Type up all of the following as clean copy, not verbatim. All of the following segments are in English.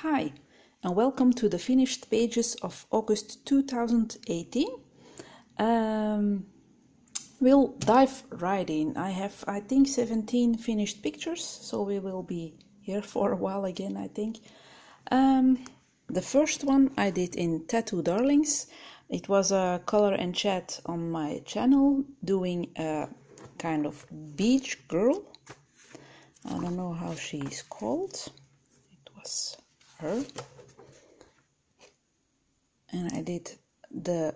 Hi, and welcome to the finished pages of August 2018. We'll dive right in. I have, I think, 17 finished pictures, so we will be here for a while again, I think. The first one I did in Tattoo Darlings. It was a color and chat on my channel, doing a kind of beach girl. I don't know how she's called. It was her. And I did the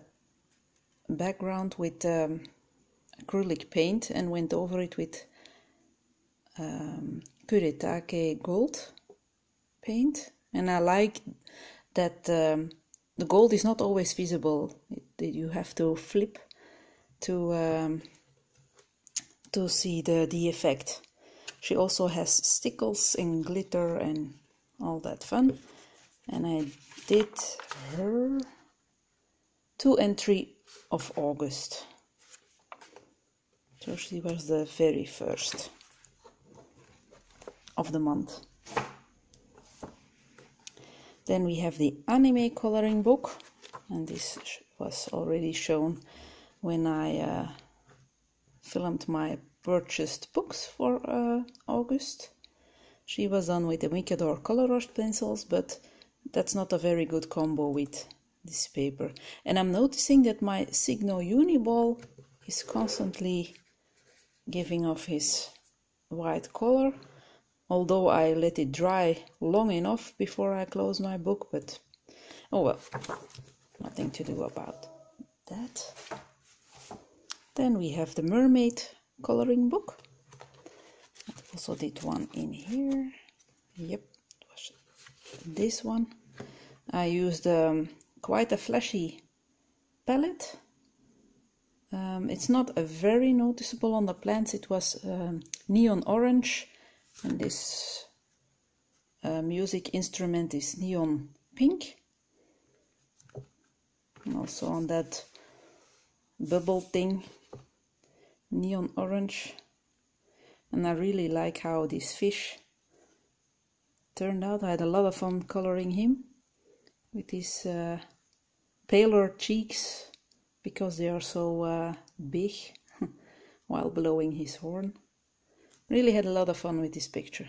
background with acrylic paint and went over it with Kuretake gold paint. And I like that the gold is not always visible. You have to flip to see the effect. She also has stickles and glitter and all that fun. And I did her 2 and 3 of August. So she was the very first of the month. Then we have the anime coloring book, and this was already shown when I filmed my purchased books for August. She was done with the Mikador color rush pencils, but that's not a very good combo with this paper. And I'm noticing that my Signo Uniball is constantly giving off his white color, although I let it dry long enough before I close my book, but oh well, nothing to do about that. Then we have the Mermaid coloring book. I also did one in here. Yep, it was this one. I used quite a flashy palette. It's not a very noticeable on the plants. It was neon orange, and this music instrument is neon pink. And also on that bubble thing, neon orange. And I really like how this fish turned out. I had a lot of fun coloring him with his paler cheeks because they are so big while blowing his horn. Really had a lot of fun with this picture.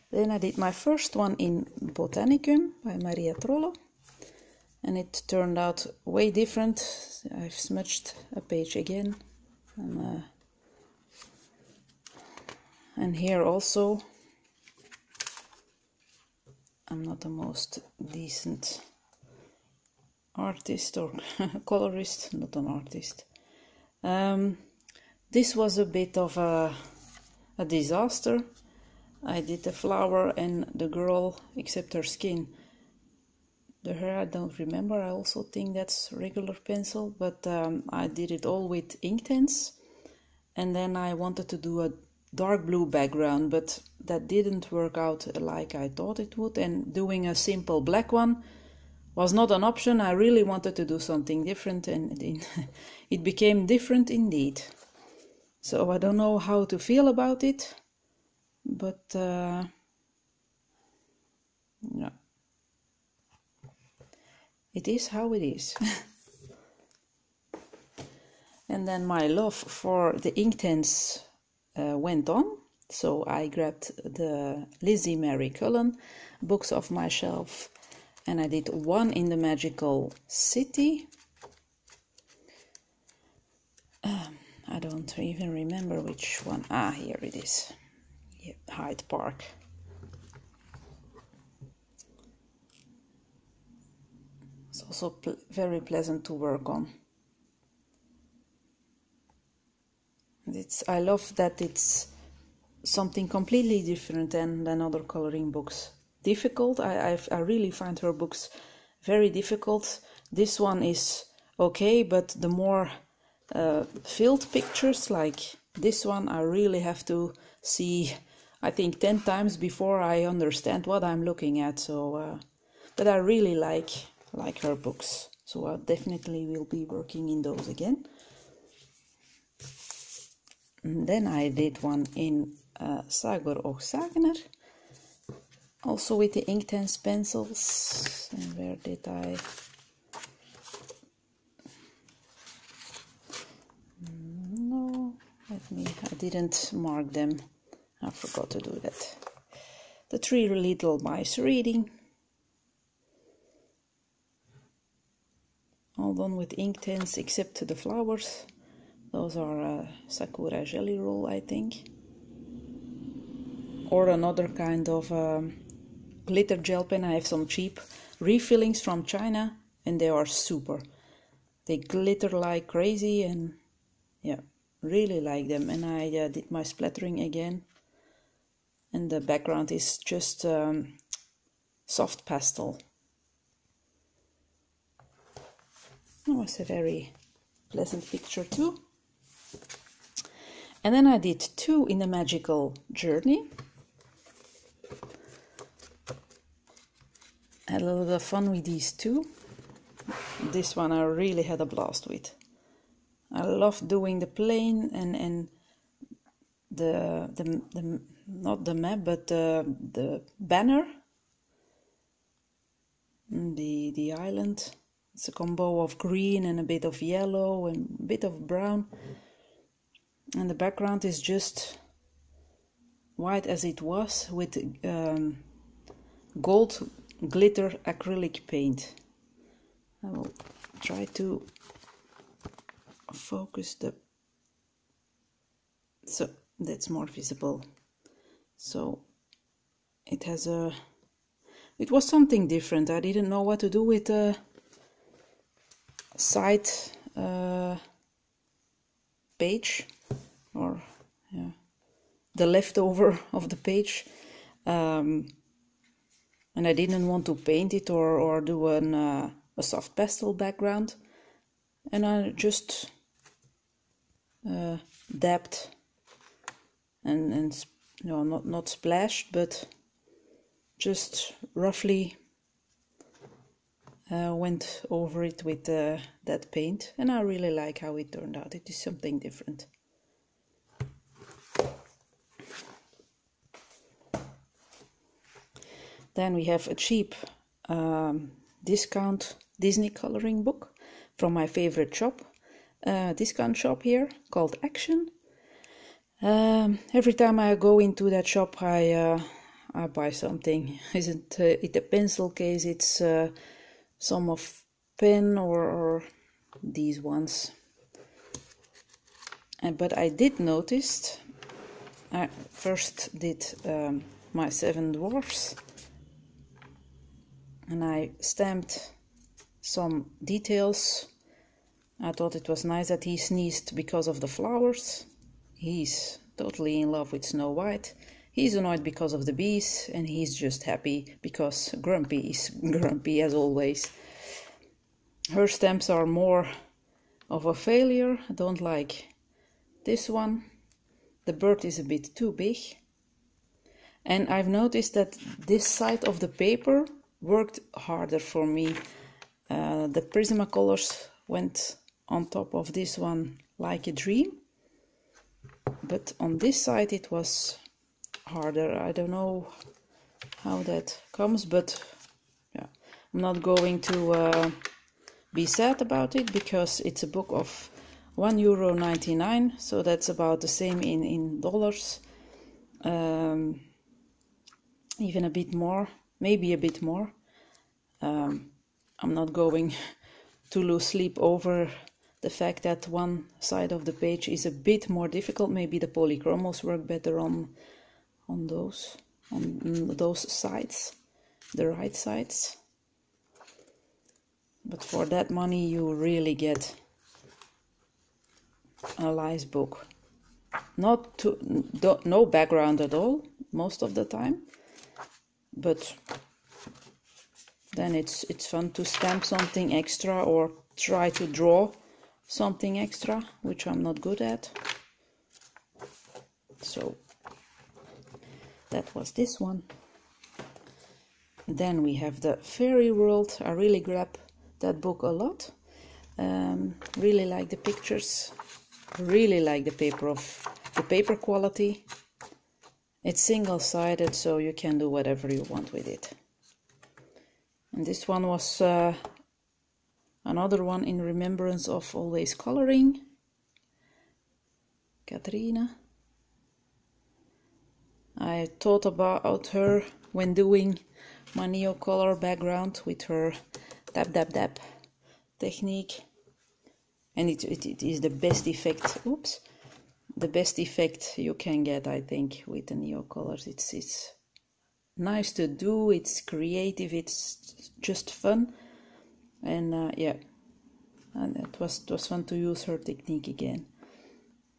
Then I did my first one in Botanicum by Maria Trollo, and it turned out way different. I've smudged a page again, and here also I'm not the most decent artist or colorist, not an artist. This was a bit of a disaster. I did the flower and the girl, except her skin. The hair I don't remember. I also think that's regular pencil, but I did it all with Inktense. And then I wanted to do a dark blue background, but that didn't work out like I thought it would. And doing a simple black one was not an option. I really wanted to do something different, and it became different indeed. So I don't know how to feel about it, but yeah. It is how it is. And then my love for the Inktense went on, so I grabbed the Lizzie Mary Cullen books off my shelf, and I did one in the Magical City. I don't even remember which one. Ah, here it is. Yep, Hyde Park. It's also very pleasant to work on. I love that it's something completely different than other coloring books. Difficult. I really find her books very difficult. This one is okay, but the more filled pictures like this one, I really have to see, I think, 10 times before I understand what I'm looking at. So, but I really like her books, so I definitely will be working in those again. And then I did one in Sagor och Sagner, also with the Inktense pencils. And where did I? No, I didn't mark them. I forgot to do that. The 3 little mice reading. All done with Inktense except the flowers. Those are Sakura Jelly Roll, I think. Or another kind of glitter gel pen. I have some cheap refillings from China and they are super. They glitter like crazy and yeah, really like them. And I did my splattering again. And the background is just soft pastel. That was a very pleasant picture too. And then I did 2 in a magical journey. Had a little bit of fun with these 2. This one I really had a blast with. I love doing the plane and the not the map but the banner, the island. It's a combo of green and a bit of yellow and a bit of brown. And the background is just white as it was with gold glitter acrylic paint. I will try to focus so that's more visible. So it was something different. I didn't know what to do with the side page, or yeah, the leftover of the page, and I didn't want to paint it or do a soft pastel background, and I just dabbed and no, not splashed, but just roughly went over it with that paint, and I really like how it turned out. It is something different. Then we have a cheap discount Disney coloring book from my favorite shop, discount shop here called Action. Every time I go into that shop, I buy something. Isn't it a pencil case? It's some of pen or these ones. But I did notice. I first did my 7 Dwarfs, and I stamped some details. I thought it was nice that he sneezed because of the flowers. He's totally in love with Snow White. He's annoyed because of the bees, and he's just happy because Grumpy is grumpy as always. Her stamps are more of a failure. I don't like this one. The bird is a bit too big. And I've noticed that this side of the paper worked harder for me. The Prismacolors went on top of this one like a dream. But on this side it was harder. I don't know how that comes, but yeah, I'm not going to be sad about it because it's a book of €1.99, so that's about the same in dollars. Even a bit more, maybe a bit more. I'm not going to lose sleep over the fact that one side of the page is a bit more difficult. Maybe the polychromos work better on those sides, the right sides. But for that money you really get a nice book. No background at all most of the time, but then it's fun to stamp something extra or try to draw something extra, which I'm not good at. So that was this one. Then we have the Fairy World. I really grab that book a lot. Really like the pictures. Really like the paper of the paper quality. It's single-sided, so you can do whatever you want with it. And this one was another one in remembrance of Always Coloring, Katrina. I thought about her when doing my Neocolor background with her dab dab dab technique, and it is the best effect. Oops. The best effect you can get, I think, with the Neocolors. It's nice to do, it's creative, it's just fun, and yeah, and it was fun to use her technique again.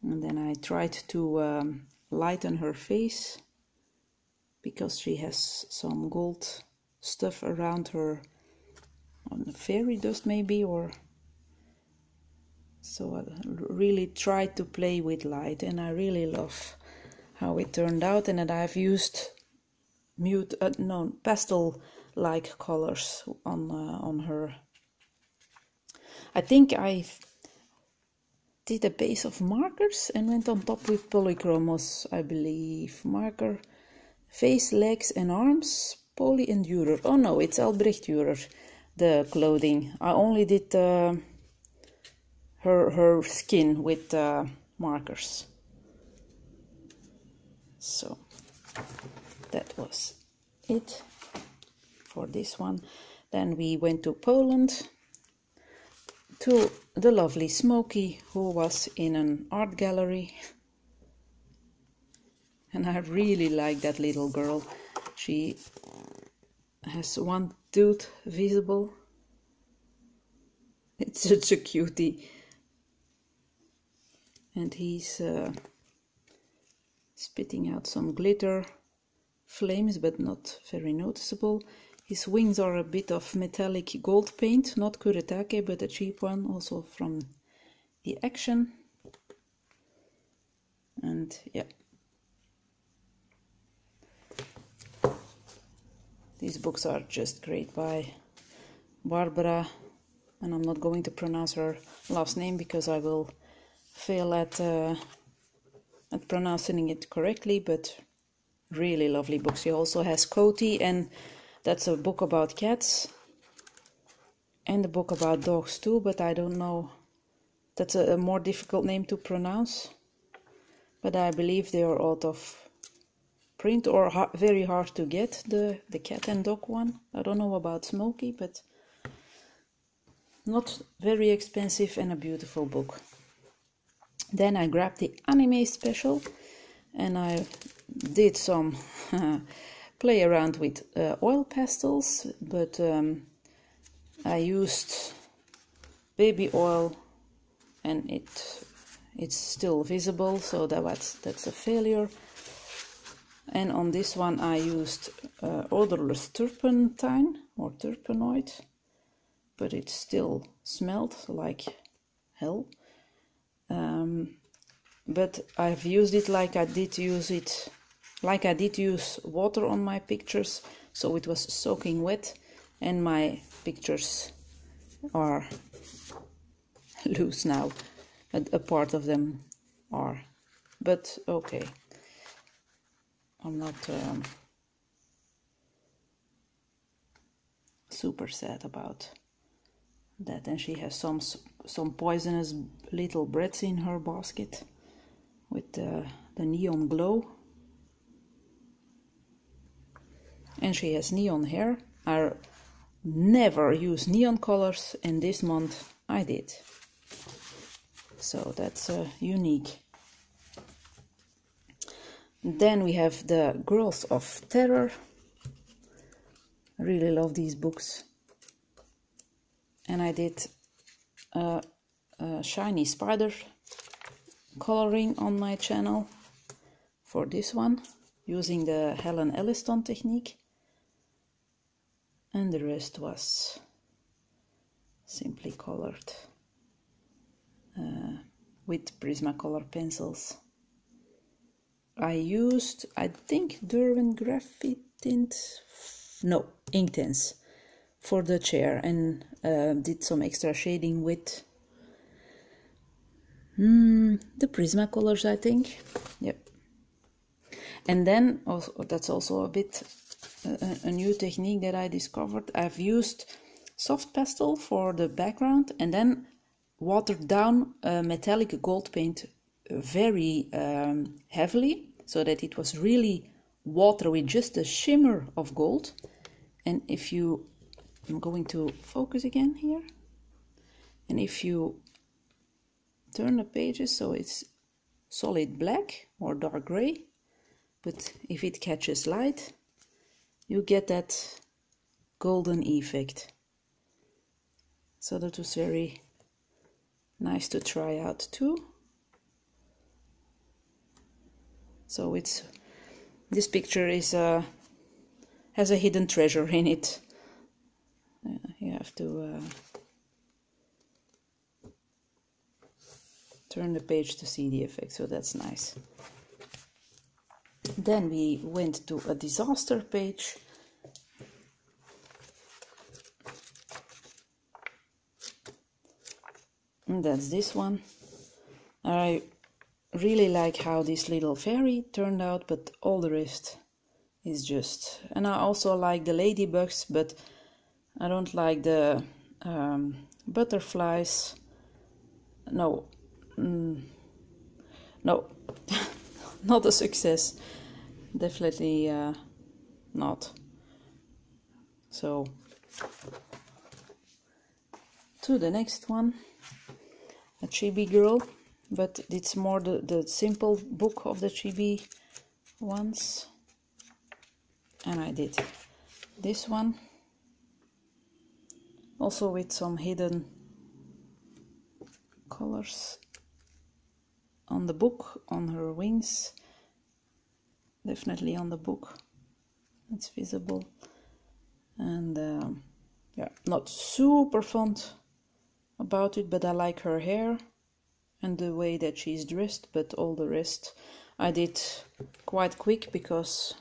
And then I tried to lighten her face, because she has some gold stuff around her, on fairy dust maybe, or so I really tried to play with light, and I really love how it turned out. And that I've used pastel-like colors on her. I think I did a base of markers and went on top with polychromos, I believe. Marker, face, legs and arms, poly and Dürer. Oh no, it's Albrecht Dürer, the clothing. I only did her skin with markers. So that was it for this one. Then we went to Poland to the lovely Smokey, who was in an art gallery, and I really like that little girl. She has one tooth visible. It's such a cutie. And he's spitting out some glitter flames, but not very noticeable. His wings are a bit of metallic gold paint, not kuretake, but a cheap one, also from the Action. And yeah, these books are just great, by Barbara, and I'm not going to pronounce her last name because I will fail at pronouncing it correctly, but really lovely books. She also has Coty, and that's a book about cats, and a book about dogs too, but I don't know, that's a more difficult name to pronounce, but I believe they are out of print or very hard to get, the cat and dog one. I don't know about Smokey, but not very expensive and a beautiful book. Then I grabbed the anime special, and I did some play around with oil pastels, but I used baby oil, and it's still visible, so that's a failure. And on this one I used odorless turpentine or turpenoid, but it still smelled like hell. But I've used it like I did use water on my pictures, so it was soaking wet, and my pictures are loose now. A part of them are, but okay. I'm not super sad about that. And she has some poisonous little breads in her basket with the neon glow. And she has neon hair. I never use neon colors, and this month I did. So that's unique. Then we have the Girls of Terror. I really love these books. And I did a shiny spider coloring on my channel for this one, using the Helen Elliston technique. And the rest was simply colored with Prismacolor pencils. I used, I think, Derwent Graphite Tint, no, Inktense for the chair, and did some extra shading with the Prismacolors, I think. Yep. And then also, that's also a bit a new technique that I discovered. I've used soft pastel for the background and then watered down metallic gold paint very heavily, so that it was really water with just a shimmer of gold. And if you, I'm going to focus again here, and if you turn the pages so it's solid black or dark gray, but if it catches light, you get that golden effect. So that was very nice to try out too. So it's, this picture is has a hidden treasure in it. You have to turn the page to see the effect, so that's nice. Then we went to a disaster page. And that's this one. I really like how this little fairy turned out, but all the rest is just... And I also like the ladybugs, but I don't like the butterflies. No. No. Not a success. Definitely not. So, to the next one. A Chibi Girl, but it's more the simple book of the Chibi ones. And I did this one. Also with some hidden colors on the book, on her wings. Definitely on the book. It's visible. And yeah, not super fond about it, but I like her hair and the way that she's dressed, but all the rest I did quite quick because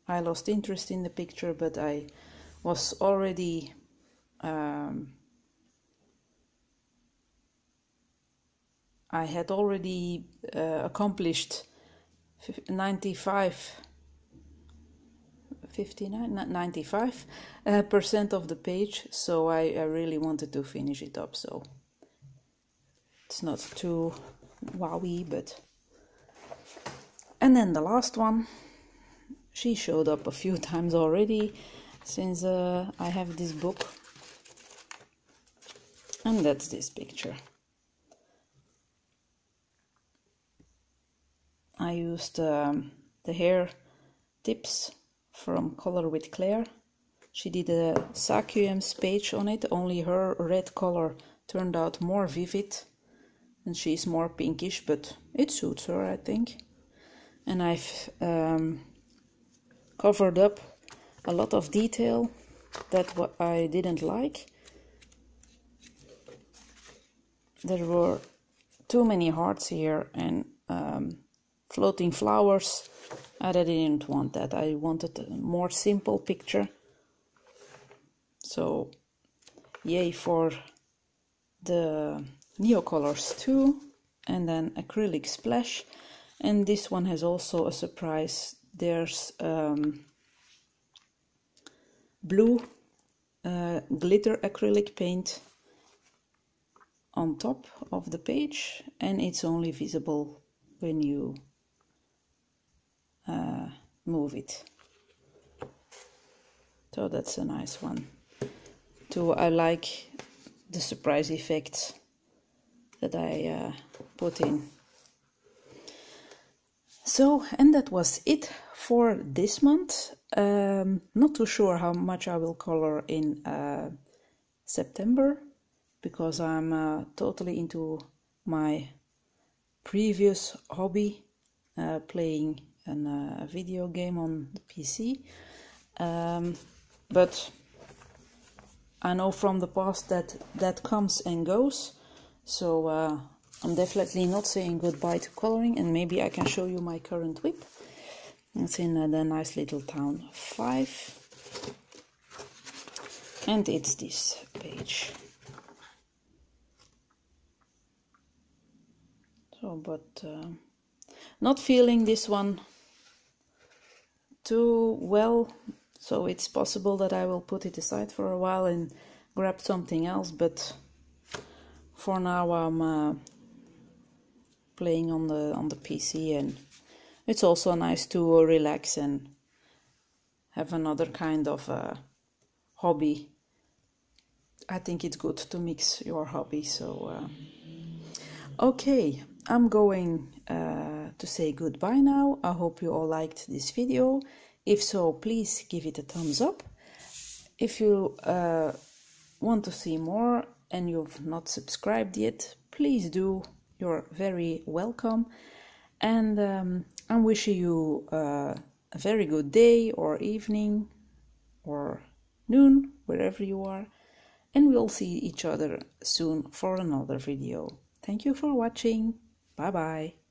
I lost interest in the picture, but I was already I had already accomplished 95% of the page, so I really wanted to finish it up, so it's not too wowy, but... And then the last one, she showed up a few times already since I have this book, and that's this picture. I used the hair tips from Color with Claire. She did a Sakuem's page on it, only her red color turned out more vivid and she's more pinkish, but it suits her, I think. And I've covered up a lot of detail that what I didn't like. There were too many hearts here and floating flowers. I didn't want that. I wanted a more simple picture. So, yay for the Neocolors too. And then acrylic splash. And this one has also a surprise. There's blue glitter acrylic paint on top of the page, and it's only visible when you move it. So that's a nice one too. I like the surprise effects that I put in. So, and that was it for this month. Not too sure how much I will color in September, because I'm totally into my previous hobby, playing a video game on the PC. But I know from the past that that comes and goes, so I'm definitely not saying goodbye to coloring, and maybe I can show you my current whip. It's in the nice little town 5, and it's this page. So, but not feeling this one too well, so it's possible that I will put it aside for a while and grab something else, but for now I'm playing on the PC, and it's also nice to relax and have another kind of hobby. I think it's good to mix your hobby. So okay, I'm going to say goodbye now. I hope you all liked this video. If so, please give it a thumbs up. If you want to see more and you've not subscribed yet, please do. You're very welcome. And I'm wishing you a very good day or evening or noon, wherever you are. And we'll see each other soon for another video. Thank you for watching. Bye bye.